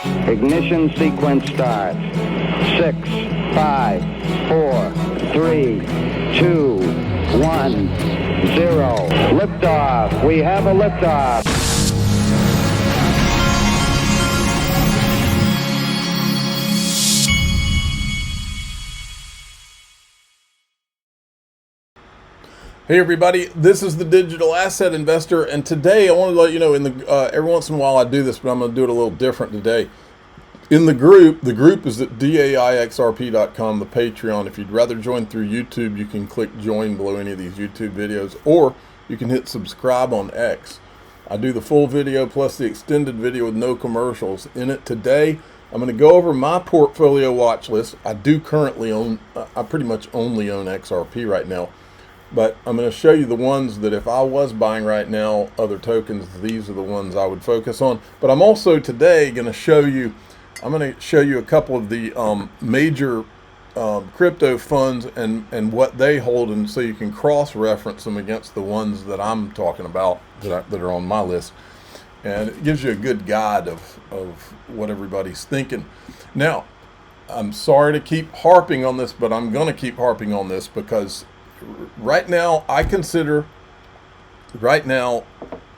Ignition sequence start. 6, 5, 4, 3, 2, 1, 0. Liftoff. We have a liftoff. Hey everybody, this is the Digital Asset Investor, and today I want to let you know, every once in a while I do this, but I'm going to do it a little different today. In the group is at daixrp.com, the Patreon. If you'd rather join through YouTube, you can click join below any of these YouTube videos, or you can hit subscribe on X. I do the full video plus the extended video with no commercials. In it today, I'm going to go over my portfolio watch list. I do currently own, I pretty much only own XRP right now. But I'm going to show you the ones that if I was buying right now, other tokens, these are the ones I would focus on. But I'm also today going to show you, a couple of the major crypto funds and what they hold, and so you can cross-reference them against the ones that I'm talking about that are on my list. And it gives you a good guide of what everybody's thinking. Now, I'm sorry to keep harping on this, but I'm going to keep harping on this because right now, I consider right now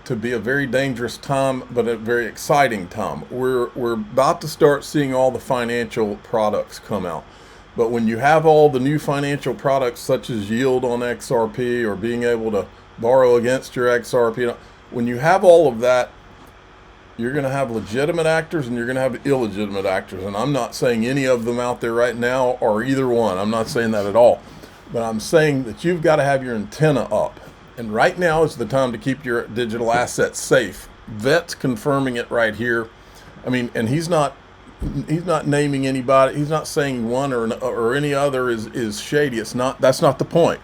to be a very dangerous time, but a very exciting time. We're about to start seeing all the financial products come out. But when you have all the new financial products, such as yield on XRP or being able to borrow against your XRP, when you have all of that, you're going to have legitimate actors and you're going to have illegitimate actors. And I'm not saying any of them out there right now are either one. I'm not saying that at all. But I'm saying that you've got to have your antenna up. And right now is the time to keep your digital assets safe. Vet's confirming it right here. I mean, and he's not naming anybody. He's not saying one or any other is shady. That's not the point.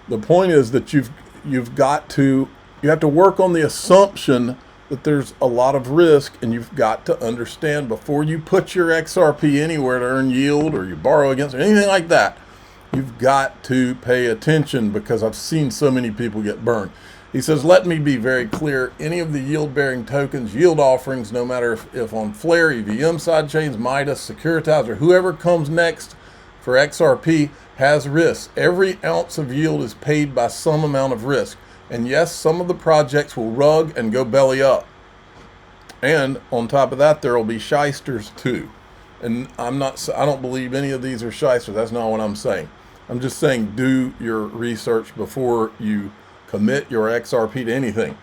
The point is that you have to work on the assumption that there's a lot of risk, and you've got to understand before you put your XRP anywhere to earn yield or you borrow against or anything like that. You've got to pay attention because I've seen so many people get burned. He says, let me be very clear. Any of the yield-bearing tokens, yield offerings, no matter if on Flare, EVM sidechains, Midas, Securitize, or whoever comes next for XRP has risk. Every ounce of yield is paid by some amount of risk. And yes, some of the projects will rug and go belly up. And on top of that, there will be shysters too. And I don't believe any of these are shysters. That's not what I'm saying. I'm just saying do your research before you commit your XRP to anything.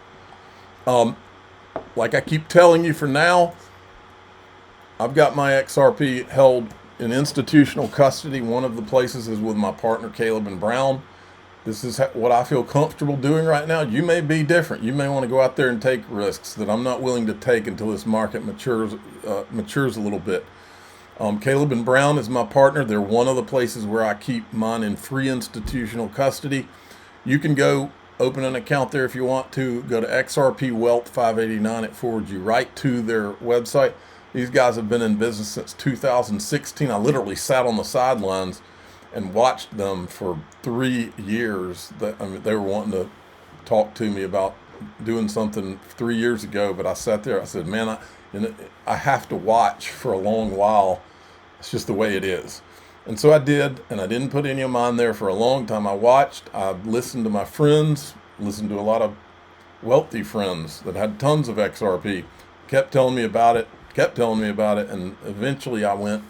Like I keep telling you, for now, I've got my XRP held in institutional custody. One of the places is with my partner, Caleb and Brown. This is what I feel comfortable doing right now. You may be different. You may want to go out there and take risks that I'm not willing to take until this market matures a little bit. Caleb and Brown is my partner. They're one of the places where I keep mine in free institutional custody. You can go open an account there if you want to. Go to XRP Wealth 589. It forwards you right to their website. These guys have been in business since 2016. I literally sat on the sidelines and watched them for 3 years. They were wanting to talk to me about doing something 3 years ago, but I sat there. I said, man, I have to watch for a long while. It's just the way it is. And so I did, and I didn't put any of mine there for a long time. I watched, I listened to my friends, listened to a lot of wealthy friends that had tons of XRP, kept telling me about it, and eventually I went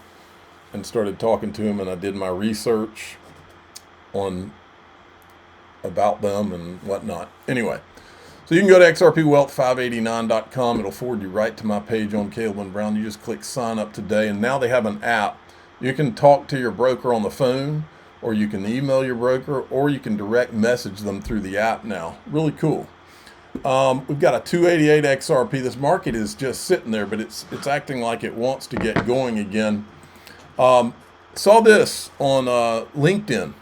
and started talking to them, and I did my research about them and whatnot. Anyway. So you can go to xrpwealth589.com. It'll forward you right to my page on Caleb and Brown. You just click sign up today, and now they have an app. You can talk to your broker on the phone, or you can email your broker, or you can direct message them through the app now. Really cool. We've got a 288 XRP. This market is just sitting there, but it's acting like it wants to get going again. Saw this on LinkedIn.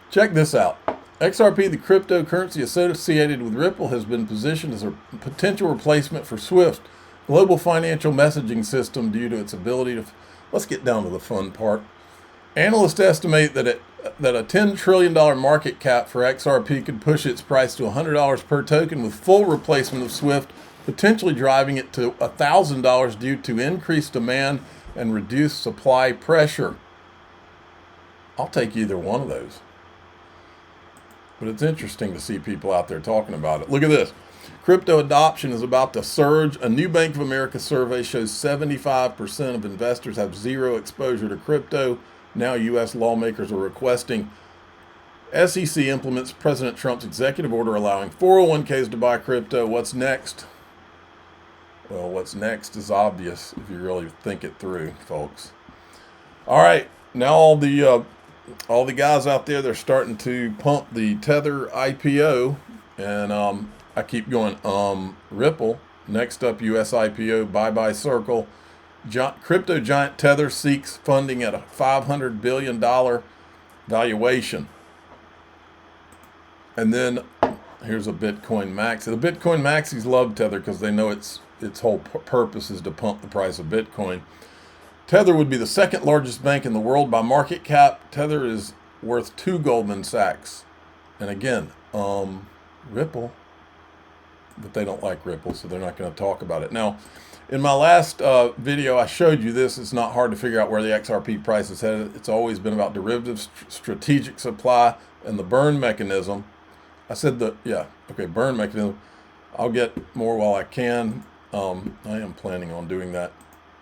Check this out. XRP, the cryptocurrency associated with Ripple, has been positioned as a potential replacement for SWIFT, global financial messaging system, due to its ability to... Let's get down to the fun part. Analysts estimate that a $10 trillion market cap for XRP could push its price to $100 per token with full replacement of SWIFT potentially driving it to $1,000 due to increased demand and reduced supply pressure. I'll take either one of those. But it's interesting to see people out there talking about it. Look at this. Crypto adoption is about to surge. A new Bank of America survey shows 75% of investors have zero exposure to crypto. Now U.S. lawmakers are requesting SEC implements President Trump's executive order allowing 401ks to buy crypto. What's next? Well, what's next is obvious if you really think it through, folks. All right, now all the guys out there, they're starting to pump the Tether IPO, and I keep going. Ripple, next up, U.S. IPO, bye-bye Circle. Crypto giant Tether seeks funding at a $500 billion valuation. And then here's a Bitcoin maxi. The Bitcoin maxis love Tether because they know its whole purpose is to pump the price of Bitcoin. Tether would be the second largest bank in the world by market cap. Tether is worth 2 Goldman Sachs. And again, Ripple, but they don't like Ripple, so they're not going to talk about it. Now, in my last video, I showed you this. It's not hard to figure out where the XRP price is headed. It's always been about derivatives, strategic supply, and the burn mechanism. I said burn mechanism. I'll get more while I can. I am planning on doing that.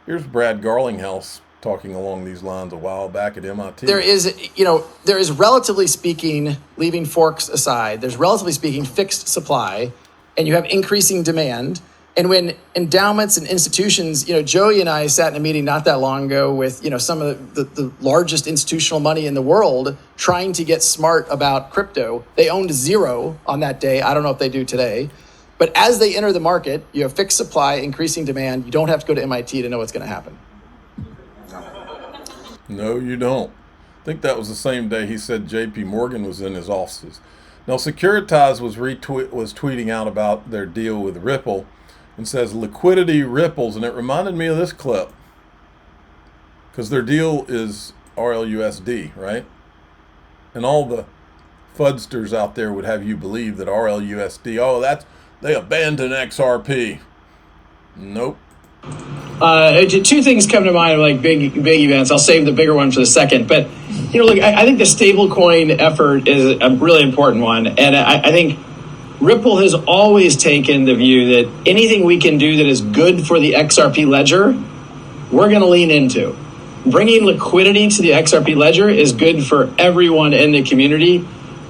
Here's Brad Garlinghouse talking along these lines a while back at MIT. There is relatively speaking, leaving forks aside, there's relatively speaking fixed supply, and you have increasing demand. And when endowments and institutions, Joey and I sat in a meeting not that long ago with, some of the largest institutional money in the world trying to get smart about crypto. They owned zero on that day. I don't know if they do today. But as they enter the market, you have fixed supply, increasing demand. You don't have to go to MIT to know what's going to happen. No, you don't. I think that was the same day he said JP Morgan was in his offices. Now, Securitize was tweeting out about their deal with Ripple and says liquidity ripples, and it reminded me of this clip because their deal is RLUSD, right? And all the fudsters out there would have you believe that RLUSD, they abandoned XRP. Nope. Two things come to mind, like big events. I'll save the bigger one for the second. But look, I think the stablecoin effort is a really important one, and I think Ripple has always taken the view that anything we can do that is good for the XRP ledger, we're going to lean into. Bringing liquidity to the XRP ledger is good for everyone in the community.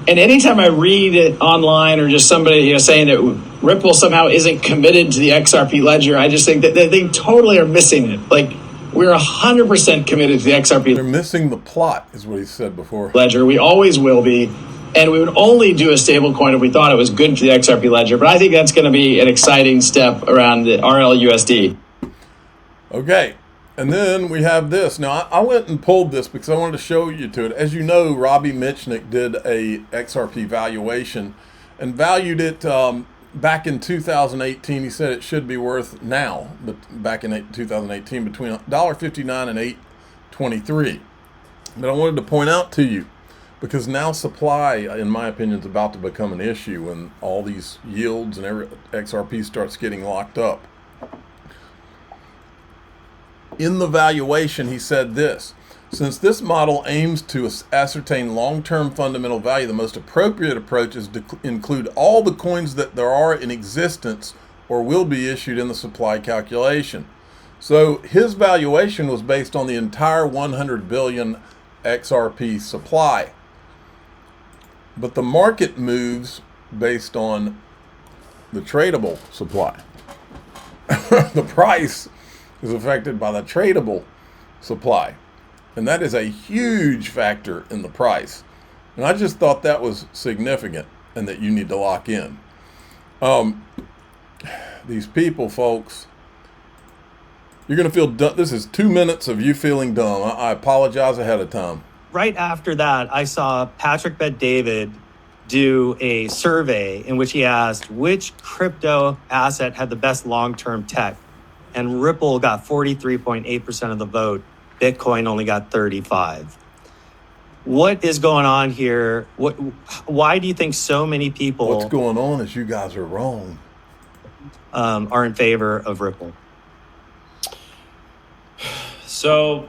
And anytime I read it online or just somebody saying that Ripple somehow isn't committed to the XRP ledger, I just think that they totally are missing it. Like, we're 100% committed to the XRP. They're missing the plot, is what he said before. Ledger, we always will be. And we would only do a stable coin if we thought it was good for the XRP ledger. But I think that's going to be an exciting step around the RLUSD. Okay. And then we have this. Now, I went and pulled this because I wanted to show you to it. As you know, Robbie Mitchnick did a XRP valuation and valued it back in 2018. He said it should be worth now, but back in 2018, between $1.59 and $8.23. But I wanted to point out to you, because now supply, in my opinion, is about to become an issue when all these yields and every XRP starts getting locked up. In the valuation, he said this: since this model aims to ascertain long-term fundamental value, the most appropriate approach is to include all the coins that there are in existence or will be issued in the supply calculation. So his valuation was based on the entire 100 billion XRP supply. But the market moves based on the tradable supply. The price is affected by the tradable supply. And that is a huge factor in the price. And I just thought that was significant and that you need to lock in. These people, folks, you're going to feel dumb. This is 2 minutes of you feeling dumb. I apologize ahead of time. Right after that, I saw Patrick Bet-David do a survey in which he asked which crypto asset had the best long-term tech. And Ripple got 43.8% of the vote. Bitcoin only got 35%. What is going on here? Why do you think so many people... What's going on is you guys are wrong. are in favor of Ripple? So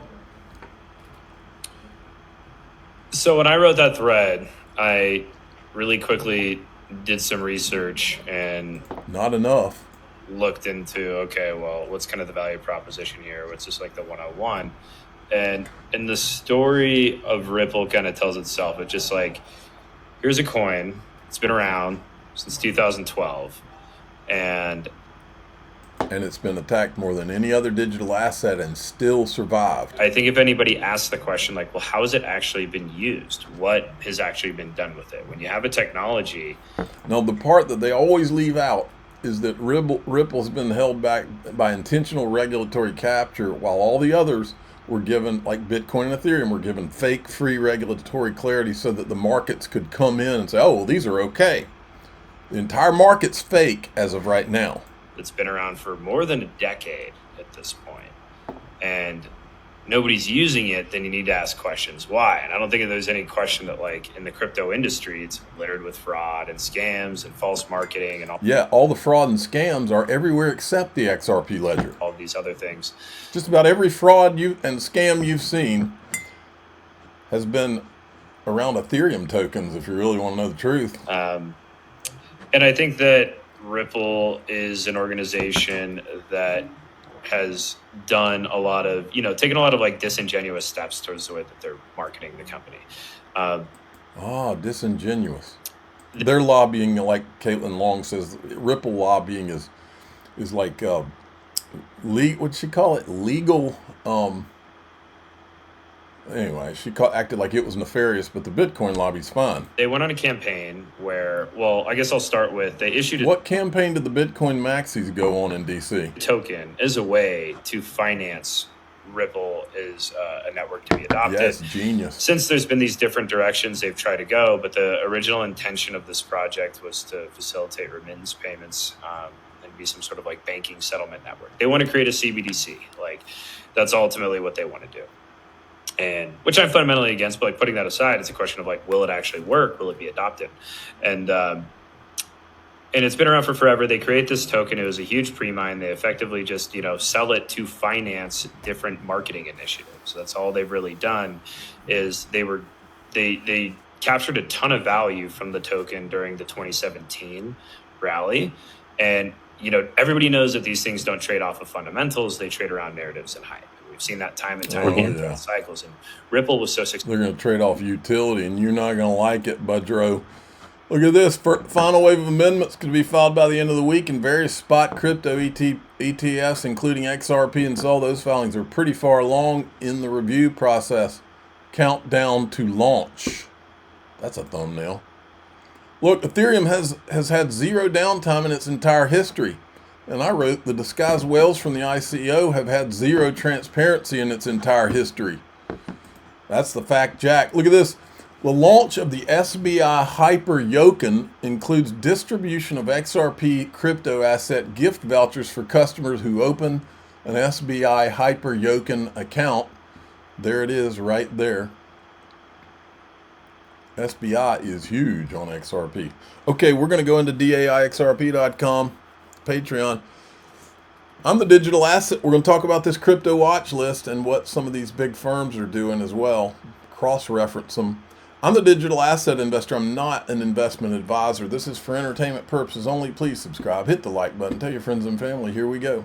when I wrote that thread, I really quickly did some research and Not enough. looked into, okay, well, what's kind of the value proposition here? What's just like the 101? And the story of Ripple kind of tells itself. It's just like, here's a coin. It's been around since 2012. And it's been attacked more than any other digital asset and still survived. I think if anybody asks the question, like, well, how has it actually been used? What has actually been done with it? When you have a technology. Now, the part that they always leave out is that Ripple's been held back by intentional regulatory capture, while all the others were given, like Bitcoin and Ethereum, were given fake free regulatory clarity so that the markets could come in and say, oh, well, these are okay. The entire market's fake as of right now. It's been around for more than a decade at this point, and nobody's using it, then you need to ask questions why. And I don't think there's any question that, like, in the crypto industry, it's littered with fraud and scams and false marketing and all. Yeah, all the fraud and scams are everywhere except the XRP ledger. All these other things. Just about every fraud and scam you've seen has been around Ethereum tokens, if you really want to know the truth. And I think that Ripple is an organization that has done a lot of, taken a lot of like disingenuous steps towards the way that they're marketing the company. Disingenuous. Their lobbying, like Caitlin Long says, Ripple lobbying is like, what'd she call it? Legal, anyway, she acted like it was nefarious, but the Bitcoin lobby's fine. They went on a campaign where, well, I guess I'll start with, they issued What campaign did the Bitcoin maxis go on in DC? Token as a way to finance Ripple is a network to be adopted. Yes, genius. Since there's been these different directions they've tried to go, but the original intention of this project was to facilitate remittance payments and be some sort of like banking settlement network. They want to create a CBDC. Like, that's ultimately what they want to do. And which I'm fundamentally against, but like putting that aside, it's a question of like, will it actually work? Will it be adopted? And it's been around for forever. They create this token. It was a huge pre-mine. They effectively just, sell it to finance different marketing initiatives. So that's all they've really done is they captured a ton of value from the token during the 2017 rally. And, everybody knows that these things don't trade off of fundamentals. They trade around narratives and hype. We've seen that time and time again throughout cycles. And Ripple was so successful. They're going to trade off utility, and you're not going to like it, Budro. Look at this. Final wave of amendments could be filed by the end of the week, and various spot crypto ETFs, including XRP and Sol. Those filings are pretty far along in the review process. Countdown to launch. That's a thumbnail. Look, Ethereum has had zero downtime in its entire history. And I wrote, the disguised whales from the ICO have had zero transparency in its entire history. That's the fact, Jack. Look at this. The launch of the SBI Hyper Yoken includes distribution of XRP crypto asset gift vouchers for customers who open an SBI Hyper Yoken account. There it is right there. SBI is huge on XRP. Okay, we're going to go into DAIXRP.com. Patreon. I'm the digital asset. We're going to talk about this crypto watch list and what some of these big firms are doing as well. Cross-reference them. I'm the digital asset investor. I'm not an investment advisor. This is for entertainment purposes only. Please subscribe. Hit the like button. Tell your friends and family. Here we go.